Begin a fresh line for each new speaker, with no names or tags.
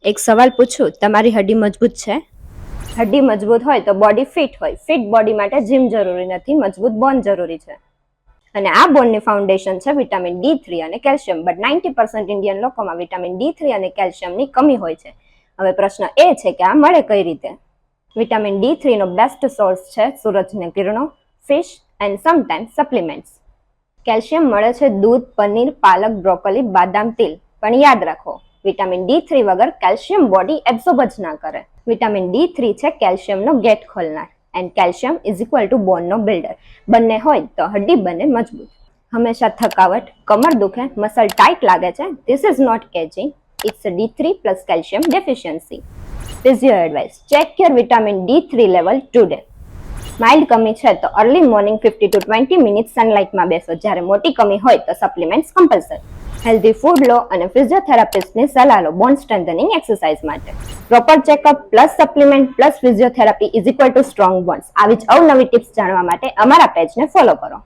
એક સવાલ પૂછું, તમારી હડ્ડી મજબૂત છે? હડ્ડી મજબૂત હોય તો બોડી ફિટ હોય. ફિટ બોડી માટે જીમ જરૂરી નથી, મજબૂત બોન જરૂરી છે. અને આ બોનની ફાઉન્ડેશન છે વિટામિન D3 અને કેલ્શિયમ. બટ 90% ઇન્ડિયન લોકોમાં વિટામિન D3 અને કેલ્શિયમની કમી હોય છે. હવે પ્રશ્ન એ છે કે આ મળે કઈ રીતે? વિટામિન D3 નો બેસ્ટ સોર્સ છે સૂરજની કિરણો, fish and sometimes supplements. Calcium મળે છે દૂધ, પનીર, પાલક, બ્રોકોલી, બાદામ, તિલ. પણ યાદ રાખો, વિટામિન D3 વગર કેલ્શિયમ બોડી એબ્સોર્બ જ ના કરે. વિટામિન D3 છે કેલ્શિયમનો ગેટ ખોલનાર and calcium is equal to બોનનો બિલ્ડર. બંને હોય તો હડ્ડી બને મજબૂત. હંમેશા થકાવટ, કમર દુખે, મસલ ટાઈટ લાગે છે, this is not ageing, it's a D3 plus calcium deficiency. Physio advice: check your vitamin D3 level today. Mild કમી છે તો અર્લી મોર્નિંગ 50 to 20 મિનિટ સનલાઇટમાં બેસો. જ્યારે મોટી કમી હોય તો સપ્લિમેન્ટ્સ કમ્પલસરી. હેલ્ધી ફૂડ લો અને ફિઝિયોથેરાપિસ્ટની સલાહ લો બોન સ્ટ્રેન્થનિંગ એક્સરસાઇઝ માટે. Proper checkup plus supplement plus physiotherapy is equal to strong bones. આવી જ અવનવી ટિપ્સ જાણવા માટે અમારા પેજને ફોલો કરો.